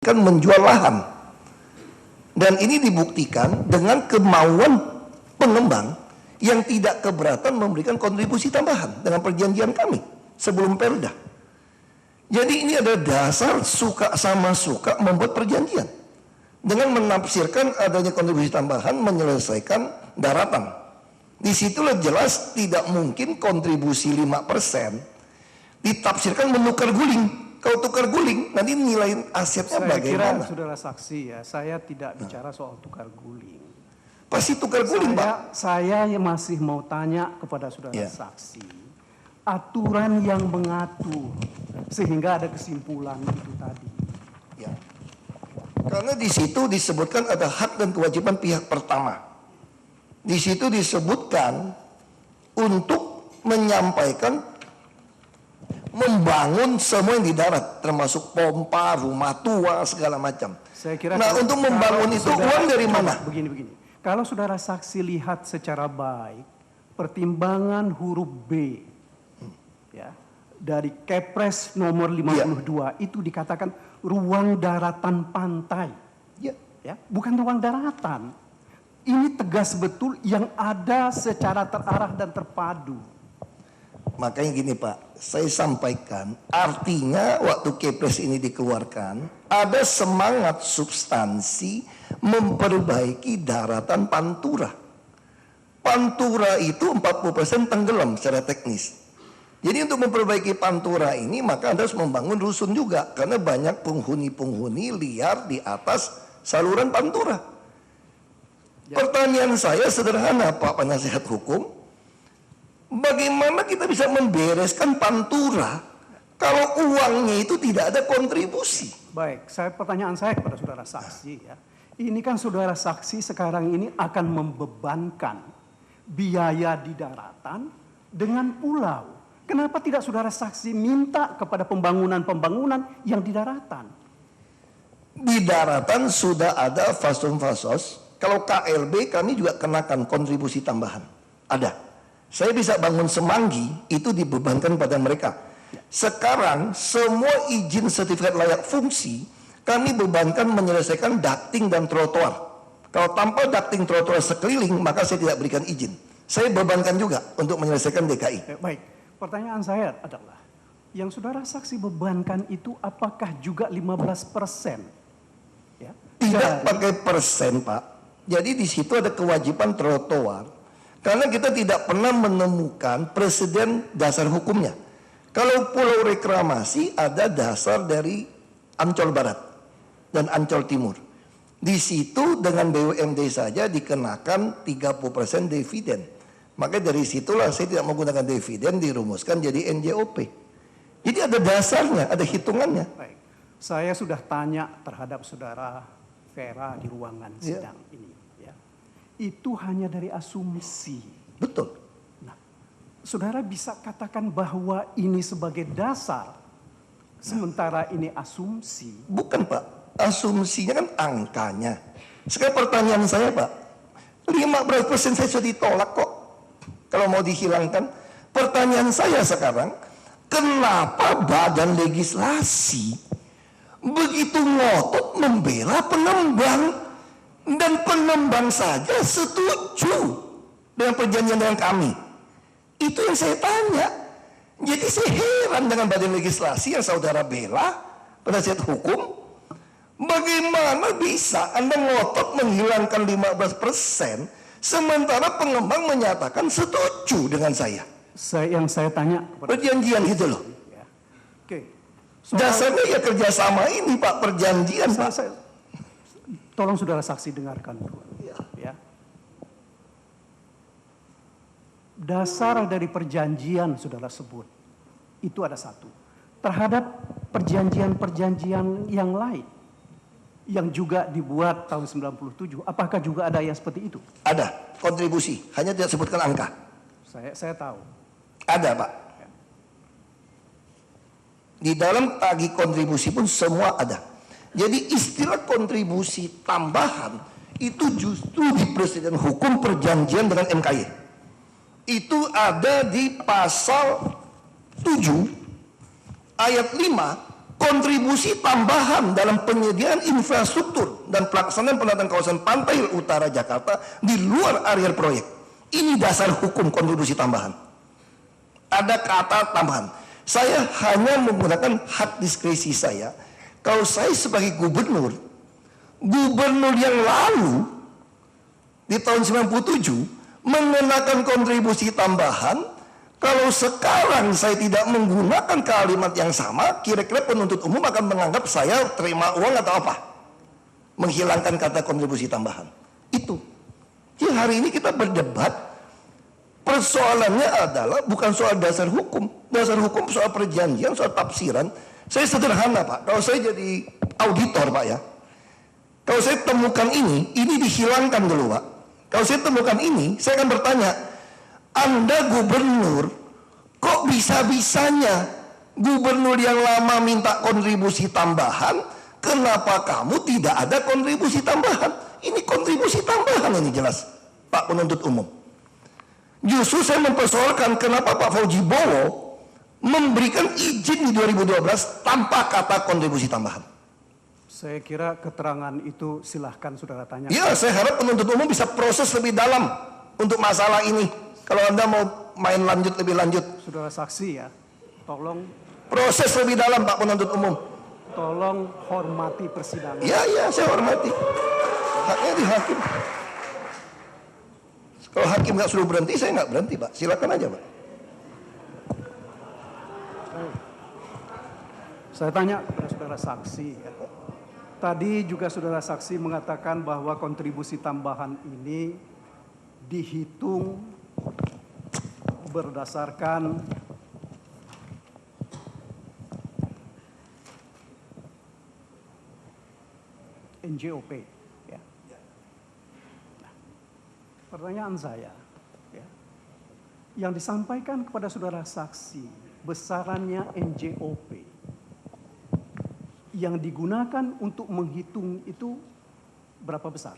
kan menjual lahan. Dan ini dibuktikan dengan kemauan pengembang yang tidak keberatan memberikan kontribusi tambahan dengan perjanjian kami sebelum Perda. Jadi ini ada dasar suka sama suka membuat perjanjian dengan menafsirkan adanya kontribusi tambahan menyelesaikan daratan. Disitulah jelas tidak mungkin kontribusi 5% ditafsirkan menukar guling. Kalau tukar guling, nanti nilai asetnya bagaimana? Saya kira saudara saksi ya, saya tidak bicara soal tukar guling. Pasti tukar guling, Pak. Saya masih mau tanya kepada saudara saksi, aturan yang mengatur sehingga ada kesimpulan itu tadi. Ya. Karena di situ disebutkan ada hak dan kewajiban pihak pertama. Di situ disebutkan untuk menyampaikan membangun semua yang di darat, termasuk pompa, rumah tua, segala macam. Saya kira nah, untuk membangun itu uang dari mana? Begini. Kalau saudara saksi lihat secara baik, pertimbangan huruf B, ya, dari Kepres nomor 52 itu dikatakan ruang daratan pantai, ya, bukan ruang daratan. Ini tegas betul yang ada secara terarah dan terpadu. Makanya gini Pak, saya sampaikan artinya waktu Kepres ini dikeluarkan ada semangat substansi memperbaiki daratan Pantura. Pantura itu 40% tenggelam secara teknis. Jadi untuk memperbaiki Pantura ini maka Anda harus membangun rusun juga karena banyak penghuni-penghuni liar di atas saluran Pantura. Pertanyaan saya sederhana Pak Penasihat Hukum. Bagaimana kita bisa membereskan Pantura kalau uangnya itu tidak ada kontribusi? Baik, pertanyaan saya kepada saudara saksi ya. Ini kan saudara saksi sekarang ini akan membebankan biaya di daratan dengan pulau. Kenapa tidak saudara saksi minta kepada pembangunan yang di daratan? Di daratan sudah ada fasos. Kalau KLB kami juga kenakan kontribusi tambahan. Ada. Saya bisa bangun Semanggi, itu dibebankan pada mereka. Sekarang semua izin sertifikat layak fungsi, kami bebankan menyelesaikan ducting dan trotoar. Kalau tanpa ducting trotoar sekeliling, maka saya tidak berikan izin. Saya bebankan juga untuk menyelesaikan DKI. Baik, pertanyaan saya adalah, yang saudara saksi bebankan itu apakah juga 15%? Ya? Tidak pakai persen, Pak. Jadi di situ ada kewajiban trotoar. Karena kita tidak pernah menemukan presiden dasar hukumnya. Kalau pulau reklamasi ada dasar dari Ancol Barat dan Ancol Timur. Di situ dengan BUMD saja dikenakan 30% dividen. Maka dari situlah saya tidak menggunakan dividen dirumuskan jadi NJOP. Jadi ada dasarnya, ada hitungannya. Baik. Saya sudah tanya terhadap saudara Vera di ruangan sidang ini. Itu hanya dari asumsi. Betul. Nah, saudara bisa katakan bahwa ini sebagai dasar, sementara ini asumsi. Bukan Pak, asumsinya kan angkanya. Sekarang pertanyaan saya Pak, 15% saya sudah ditolak kok. Kalau mau dihilangkan. Pertanyaan saya sekarang, kenapa badan legislasi begitu ngotot membela pengembang? Dan pengembang saja setuju dengan perjanjian dengan kami. Itu yang saya tanya. Jadi saya heran dengan badan legislasi yang saudara bela, penasihat hukum. Bagaimana bisa Anda ngotot menghilangkan 15% sementara pengembang menyatakan setuju dengan saya? Yang saya tanya perjanjian itu loh. Ya. Oke. Dasarnya ya kerjasama ini Pak, perjanjian Pak. Tolong saudara saksi dengarkan dulu. Ya. Dasar dari perjanjian saudara sebut, itu ada satu. Terhadap perjanjian-perjanjian yang lain, yang juga dibuat tahun 97, apakah juga ada yang seperti itu? Ada, kontribusi, hanya tidak sebutkan angka. Saya tahu. Ada Pak. Di dalam tagih kontribusi pun semua ada. Jadi istilah kontribusi tambahan itu justru di presiden hukum perjanjian dengan MKY. Itu ada di pasal 7 ayat 5 kontribusi tambahan dalam penyediaan infrastruktur dan pelaksanaan penataan kawasan pantai utara Jakarta di luar area proyek. Ini dasar hukum kontribusi tambahan. Ada kata tambahan. Saya hanya menggunakan hak diskresi saya. Kalau saya sebagai gubernur yang lalu di tahun 97 mengenakan kontribusi tambahan, kalau sekarang saya tidak menggunakan kalimat yang sama, kira-kira penuntut umum akan menganggap saya terima uang atau apa? Menghilangkan kata kontribusi tambahan. Itu. Jadi hari ini kita berdebat, persoalannya adalah bukan soal dasar hukum. Dasar hukum soal perjanjian, soal tafsiran. Saya sederhana Pak, kalau saya jadi auditor Pak ya, kalau saya temukan ini dihilangkan dulu Pak. Kalau saya temukan ini, saya akan bertanya, Anda gubernur, kok bisa-bisanya gubernur yang lama minta kontribusi tambahan, kenapa kamu tidak ada kontribusi tambahan? Ini kontribusi tambahan ini jelas, Pak penuntut umum. Justru saya mempersoalkan kenapa Pak Fauji Bowo memberikan izin di 2012 tanpa kata kontribusi tambahan. Saya kira keterangan itu silahkan saudara tanya. Ya, saya harap penuntut umum bisa proses lebih dalam untuk masalah ini. Kalau Anda mau main lebih lanjut. Saudara saksi ya, tolong. Proses lebih dalam Pak penuntut umum. Tolong hormati persidangan. Ya, saya hormati. Haknya di hakim. Kalau hakim nggak suruh berhenti, saya nggak berhenti Pak. Silakan aja Pak. Saya tanya kepada saudara saksi ya. Tadi juga saudara saksi mengatakan bahwa kontribusi tambahan ini dihitung berdasarkan NJOP ya. Nah, pertanyaan saya ya, yang disampaikan kepada saudara saksi besarannya NJOP yang digunakan untuk menghitung itu berapa besar?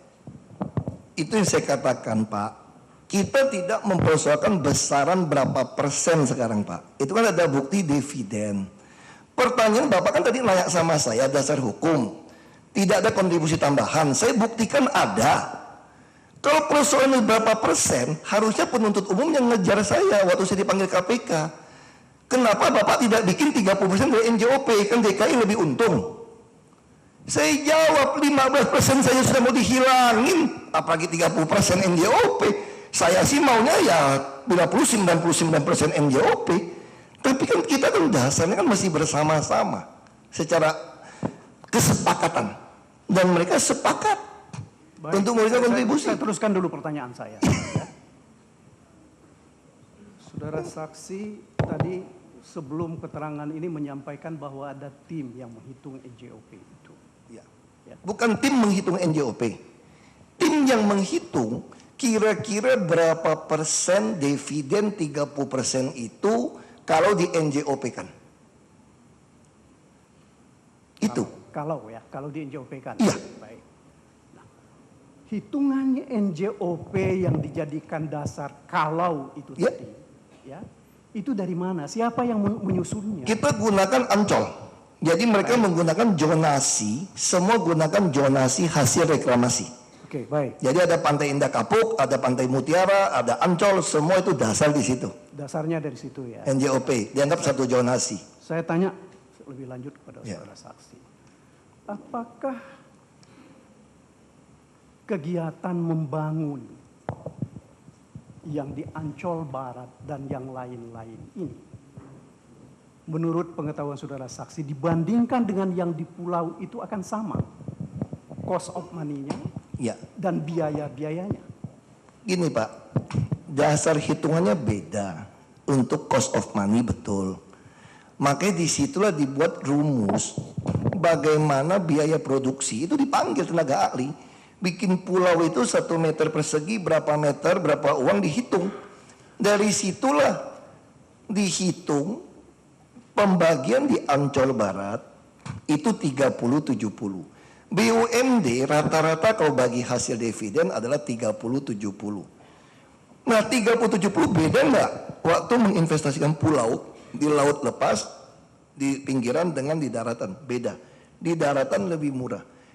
Itu yang saya katakan Pak. Kita tidak mempersoalkan besaran berapa persen sekarang Pak. Itu kan ada bukti dividen. Pertanyaan Bapak kan tadi nanya sama saya dasar hukum. Tidak ada kontribusi tambahan. Saya buktikan ada. Kalau persoalan berapa persen, harusnya penuntut umum yang ngejar saya waktu saya dipanggil KPK. Kenapa Bapak tidak bikin 30% dari NJOP? Kan DKI lebih untung. Saya jawab 15% saja sudah mau dihilangin. Apalagi 30% NJOP. Saya sih maunya ya 99% NJOP. Tapi kan kita kan dasarnya kan masih bersama-sama. Secara kesepakatan. Dan mereka sepakat. Baik, untuk memberikan kontribusi. Saya teruskan dulu pertanyaan saya. Ya. Saudara saksi tadi sebelum keterangan ini menyampaikan bahwa ada tim yang menghitung NJOP itu. Ya. Bukan tim menghitung NJOP. Tim yang menghitung kira-kira berapa persen dividen 30% itu kalau di NJOP kan. Itu. Kalau di NJOP kan. Iya. Baik. Nah, hitungannya NJOP yang dijadikan dasar kalau itu Ya. tadi. Ya, itu dari mana? Siapa yang menyusunnya? Kita gunakan Ancol. Jadi mereka menggunakan zonasi, semua gunakan zonasi hasil reklamasi. Oke, baik. Jadi ada Pantai Indah Kapuk, ada Pantai Mutiara, ada Ancol, semua itu dasar di situ. Dasarnya dari situ ya. NJOP dianggap satu zonasi. Saya tanya lebih lanjut kepada Ya. saudara saksi. Apakah kegiatan membangun yang di Ancol Barat dan yang lain-lain ini, menurut pengetahuan saudara saksi, dibandingkan dengan yang di pulau itu akan sama cost of money-nya Ya, dan biaya-biayanya? gini Pak, dasar hitungannya beda untuk cost of money betul. Makanya disitulah dibuat rumus bagaimana biaya produksi itu dipanggil tenaga ahli. Bikin pulau itu 1 meter persegi berapa meter, berapa uang dihitung. Dari situlah dihitung pembagian di Ancol Barat itu 30-70. BUMD rata-rata kalau bagi hasil dividen adalah 30-70. Nah 30-70 beda nggak waktu menginvestasikan pulau di laut lepas Di pinggiran dengan di daratan beda. Di daratan lebih murah.